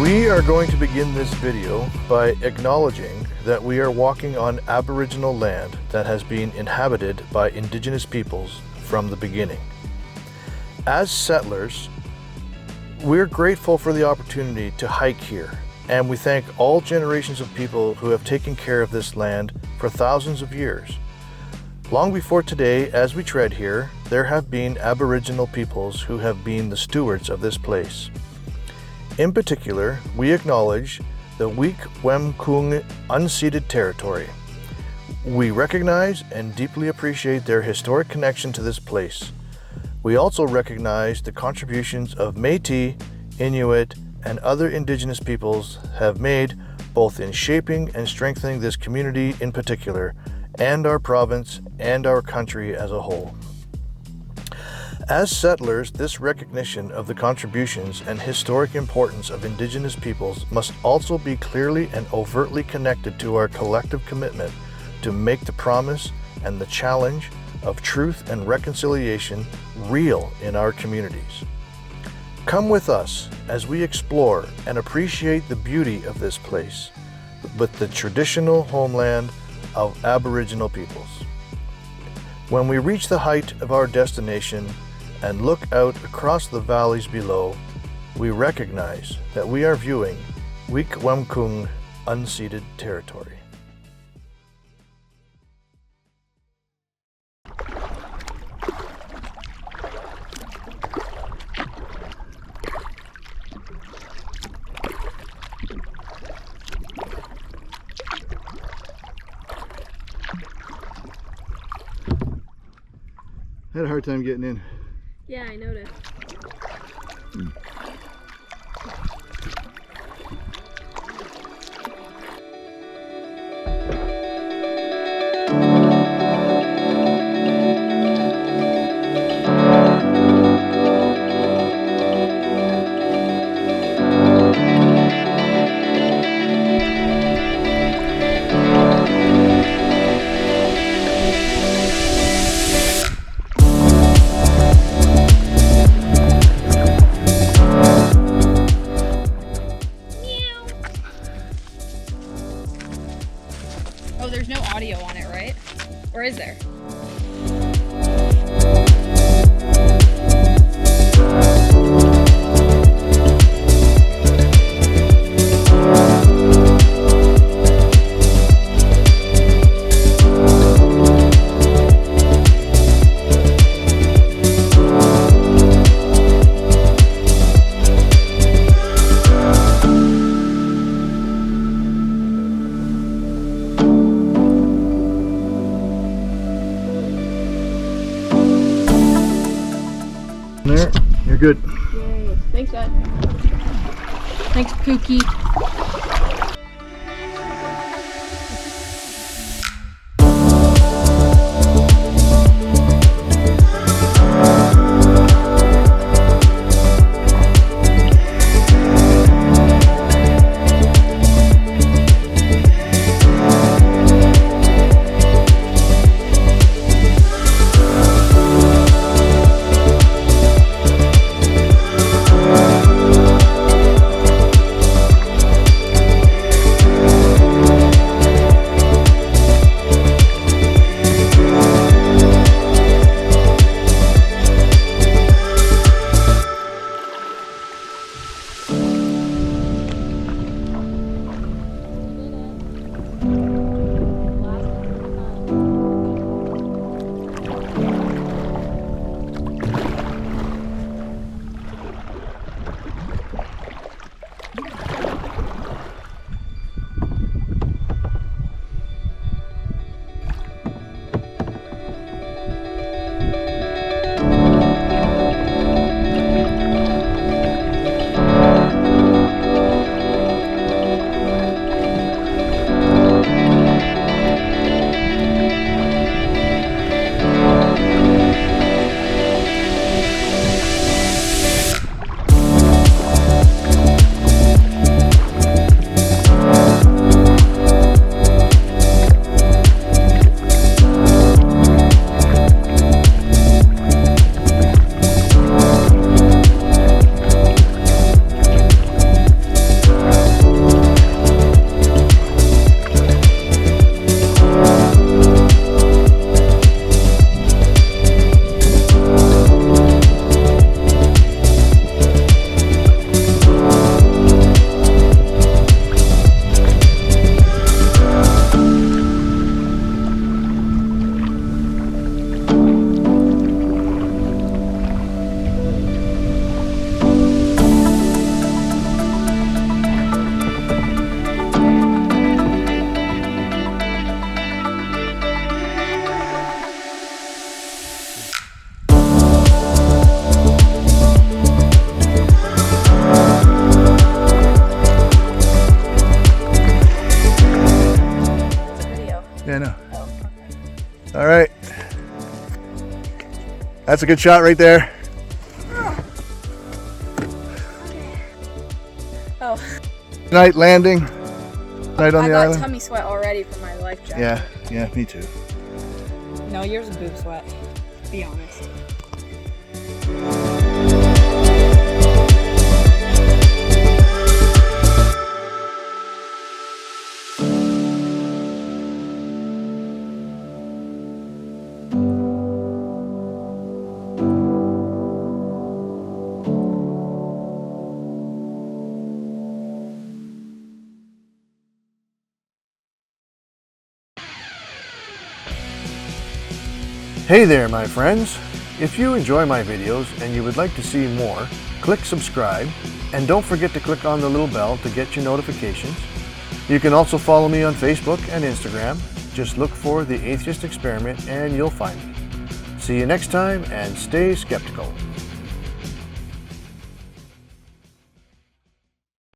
We are going to begin this video by acknowledging that we are walking on Aboriginal land that has been inhabited by Indigenous peoples from the beginning. As settlers, we're grateful for the opportunity to hike here, and we thank all generations of people who have taken care of this land for thousands of years. Long before today, as we tread here, there have been Aboriginal peoples who have been the stewards of this place. In particular, we acknowledge the Wik-Wem-Kung unceded territory. We recognize and deeply appreciate their historic connection to this place. We also recognize the contributions of Métis, Inuit, and other Indigenous peoples have made both in shaping and strengthening this community in particular, and our province and our country as a whole. As settlers, this recognition of the contributions and historic importance of Indigenous peoples must also be clearly and overtly connected to our collective commitment to make the promise and the challenge of truth and reconciliation real in our communities. Come with us as we explore and appreciate the beauty of this place, with the traditional homeland of Aboriginal peoples. When we reach the height of our destination and look out across the valleys below, we recognize that we are viewing Wik-Wem-Kung unceded territory. I had a hard time getting in. Yeah, I noticed. Oh, there's no audio on it, right? Or is there? There, you're good. Yay. Thanks, Dad. Thanks, Pookie. That's a good shot right there. Oh. Night landing. Night on the I island. got tummy sweat already from my life jacket. Yeah, me too. No, yours is boob sweat. Be honest. Hey there, my friends. If you enjoy my videos and you would like to see more, click subscribe and don't forget to click on the little bell to get your notifications. You can also follow me on Facebook and Instagram. Just look for The Atheist Experiment and you'll find me. See you next time and stay skeptical.